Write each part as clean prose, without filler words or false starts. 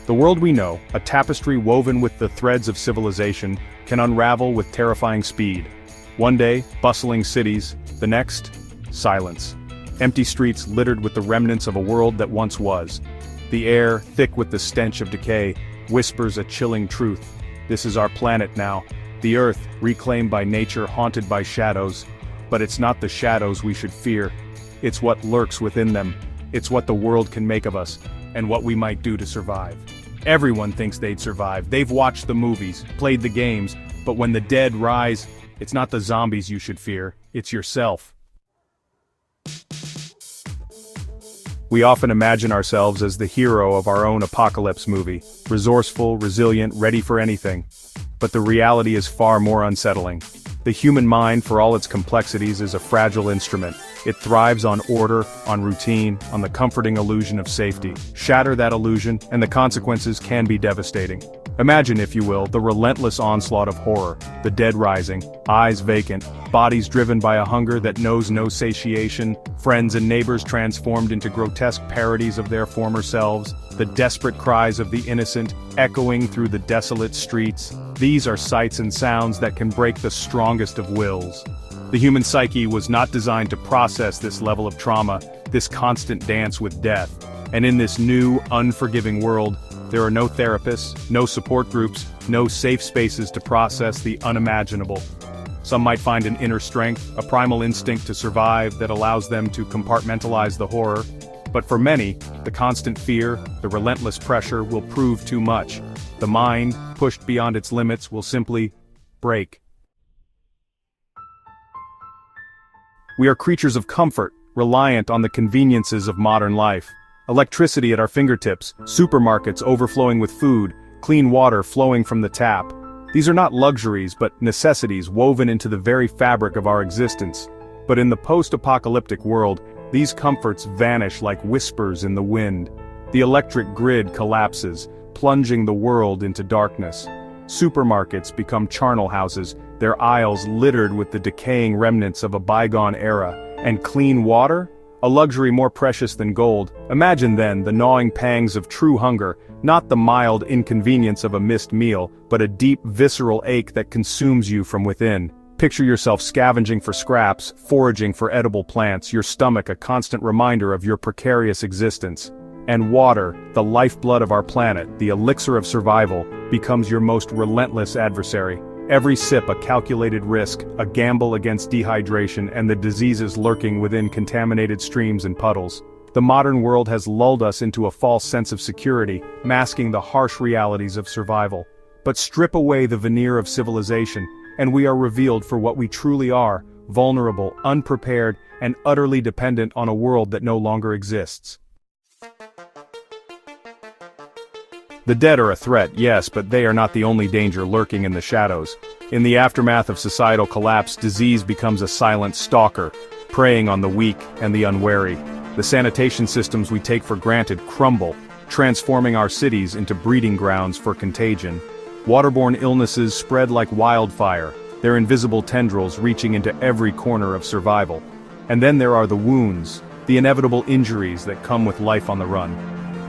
The world we know, a tapestry woven with the threads of civilization, can unravel with terrifying speed. One day, bustling cities, the next, silence. Empty streets littered with the remnants of a world that once was. The air, thick with the stench of decay, whispers a chilling truth. This is our planet now. The Earth, reclaimed by nature, haunted by shadows. But it's not the shadows we should fear. It's what lurks within them. It's what the world can make of us, and what we might do to survive. Everyone thinks they'd survive. They've watched the movies, played the games, but when the dead rise, it's not the zombies you should fear, it's yourself. We often imagine ourselves as the hero of our own apocalypse movie, resourceful, resilient, ready for anything. But the reality is far more unsettling. The human mind, for all its complexities, is a fragile instrument. It thrives on order, on routine, on the comforting illusion of safety. Shatter that illusion, and the consequences can be devastating. Imagine, if you will, the relentless onslaught of horror, the dead rising, eyes vacant, bodies driven by a hunger that knows no satiation, friends and neighbors transformed into grotesque parodies of their former selves, the desperate cries of the innocent echoing through the desolate streets. These are sights and sounds that can break the strongest of wills. The human psyche was not designed to process this level of trauma, this constant dance with death. And in this new, unforgiving world, there are no therapists, no support groups, no safe spaces to process the unimaginable. Some might find an inner strength, a primal instinct to survive that allows them to compartmentalize the horror. But for many, the constant fear, the relentless pressure will prove too much. The mind, pushed beyond its limits, will simply break. We are creatures of comfort, reliant on the conveniences of modern life. Electricity at our fingertips, supermarkets overflowing with food, clean water flowing from the tap. These are not luxuries but necessities woven into the very fabric of our existence. But in the post-apocalyptic world, these comforts vanish like whispers in the wind. The electric grid collapses, plunging the world into darkness. Supermarkets become charnel houses, their aisles littered with the decaying remnants of a bygone era. And clean water? A luxury more precious than gold. Imagine then the gnawing pangs of true hunger, not the mild inconvenience of a missed meal, but a deep visceral ache that consumes you from within. Picture yourself scavenging for scraps, foraging for edible plants, your stomach a constant reminder of your precarious existence. And water, the lifeblood of our planet, the elixir of survival, becomes your most relentless adversary. Every sip a calculated risk, a gamble against dehydration and the diseases lurking within contaminated streams and puddles. The modern world has lulled us into a false sense of security, masking the harsh realities of survival. But strip away the veneer of civilization, and we are revealed for what we truly are, vulnerable, unprepared, and utterly dependent on a world that no longer exists. The dead are a threat, yes, but they are not the only danger lurking in the shadows. In the aftermath of societal collapse, disease becomes a silent stalker, preying on the weak and the unwary. The sanitation systems we take for granted crumble, transforming our cities into breeding grounds for contagion. Waterborne illnesses spread like wildfire, their invisible tendrils reaching into every corner of survival. And then there are the wounds, the inevitable injuries that come with life on the run.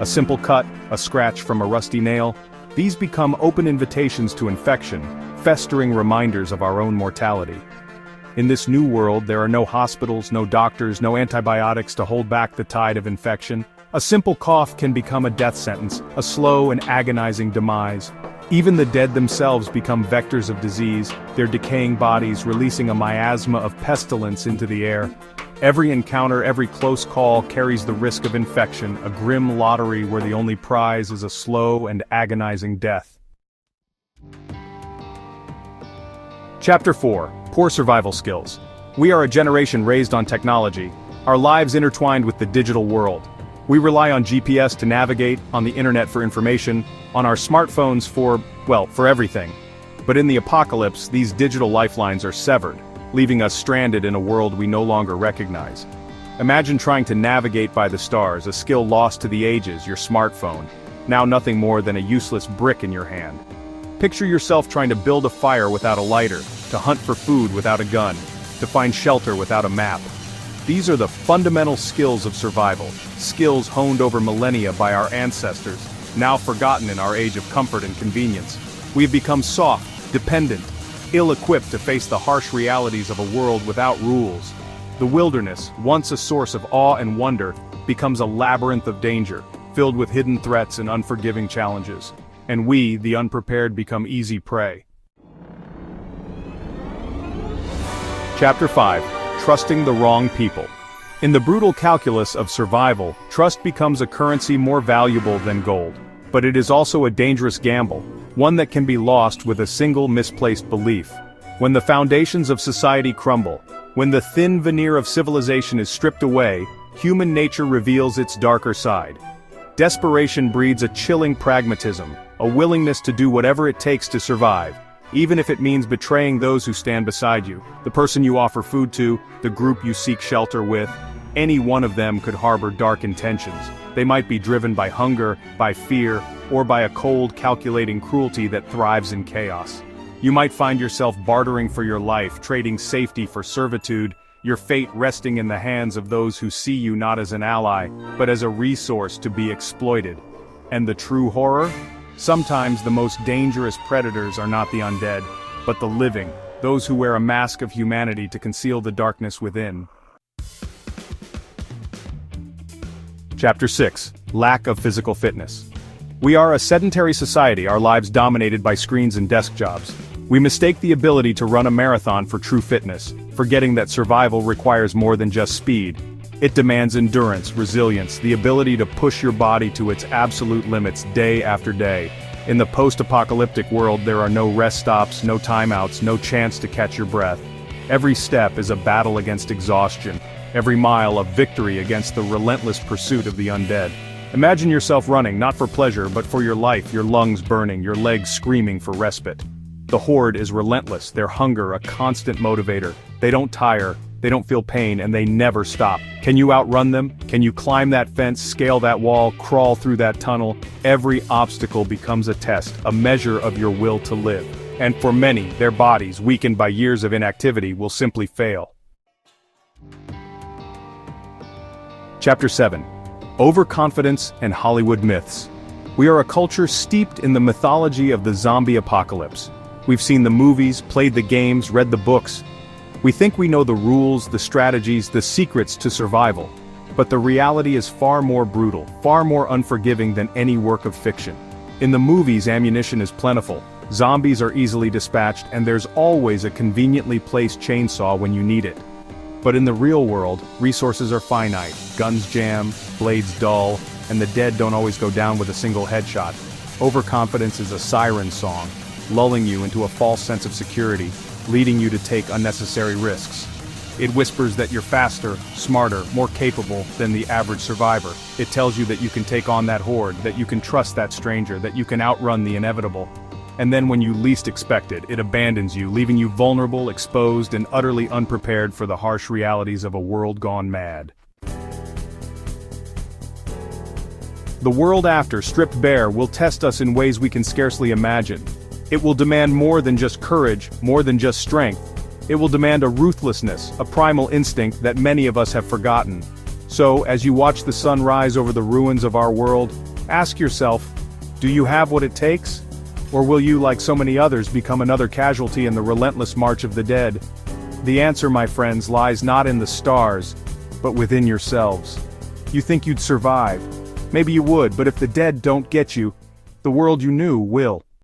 A simple cut, a scratch from a rusty nail, these become open invitations to infection, festering reminders of our own mortality. In this new world, there are no hospitals, no doctors, no antibiotics to hold back the tide of infection. A simple cough can become a death sentence, a slow and agonizing demise. Even the dead themselves become vectors of disease, their decaying bodies releasing a miasma of pestilence into the air. Every encounter, every close call carries the risk of infection, a grim lottery where the only prize is a slow and agonizing death. Chapter 4: Poor Survival Skills. We are a generation raised on technology, our lives intertwined with the digital world. We rely on GPS to navigate, on the internet for information, on our smartphones for everything. But in the apocalypse, these digital lifelines are severed, leaving us stranded in a world we no longer recognize. Imagine trying to navigate by the stars, a skill lost to the ages, your smartphone, now nothing more than a useless brick in your hand. Picture yourself trying to build a fire without a lighter, to hunt for food without a gun, to find shelter without a map. These are the fundamental skills of survival, skills honed over millennia by our ancestors, now forgotten in our age of comfort and convenience. We have become soft, dependent, ill-equipped to face the harsh realities of a world without rules. The wilderness, once a source of awe and wonder, becomes a labyrinth of danger, filled with hidden threats and unforgiving challenges. And we, the unprepared, become easy prey. Chapter 5. Trusting the Wrong People. In the brutal calculus of survival, trust becomes a currency more valuable than gold. But it is also a dangerous gamble, one that can be lost with a single misplaced belief. When the foundations of society crumble, when the thin veneer of civilization is stripped away, human nature reveals its darker side. Desperation breeds a chilling pragmatism, a willingness to do whatever it takes to survive, even if it means betraying those who stand beside you, the person you offer food to, the group you seek shelter with. Any one of them could harbor dark intentions. They might be driven by hunger, by fear, or by a cold, calculating cruelty that thrives in chaos. You might find yourself bartering for your life, trading safety for servitude, your fate resting in the hands of those who see you not as an ally, but as a resource to be exploited. And the true horror? Sometimes the most dangerous predators are not the undead, but the living, those who wear a mask of humanity to conceal the darkness within. Chapter 6. Lack of physical fitness. We are a sedentary society, our lives dominated by screens and desk jobs. We mistake the ability to run a marathon for true fitness, forgetting that survival requires more than just speed. It demands endurance, resilience, the ability to push your body to its absolute limits day after day. In the post-apocalyptic world, there are no rest stops, no timeouts, no chance to catch your breath. Every step is a battle against exhaustion, every mile a victory against the relentless pursuit of the undead. Imagine yourself running, not for pleasure, but for your life, your lungs burning, your legs screaming for respite. The horde is relentless, their hunger a constant motivator. They don't tire, they don't feel pain, and they never stop. Can you outrun them? Can you climb that fence, scale that wall, crawl through that tunnel? Every obstacle becomes a test, a measure of your will to live. And for many, their bodies, weakened by years of inactivity, will simply fail. Chapter 7. Overconfidence and Hollywood myths. We are a culture steeped in the mythology of the zombie apocalypse. We've seen the movies, played the games, read the books. We think we know the rules, the strategies, the secrets to survival. But the reality is far more brutal, far more unforgiving than any work of fiction. In the movies, ammunition is plentiful, zombies are easily dispatched, and there's always a conveniently placed chainsaw when you need it. But in the real world, resources are finite, guns jam, blades dull, and the dead don't always go down with a single headshot. Overconfidence is a siren song, lulling you into a false sense of security, leading you to take unnecessary risks. It whispers that you're faster, smarter, more capable than the average survivor. It tells you that you can take on that horde, that you can trust that stranger, that you can outrun the inevitable. And then when you least expect it, it abandons you, leaving you vulnerable, exposed, and utterly unprepared for the harsh realities of a world gone mad. The world after, stripped bare, will test us in ways we can scarcely imagine. It will demand more than just courage, more than just strength. It will demand a ruthlessness, a primal instinct that many of us have forgotten. So, as you watch the sun rise over the ruins of our world, ask yourself, do you have what it takes? Or will you, like so many others, become another casualty in the relentless march of the dead? The answer, my friends, lies not in the stars, but within yourselves. You think you'd survive. Maybe you would, but if the dead don't get you, the world you knew will.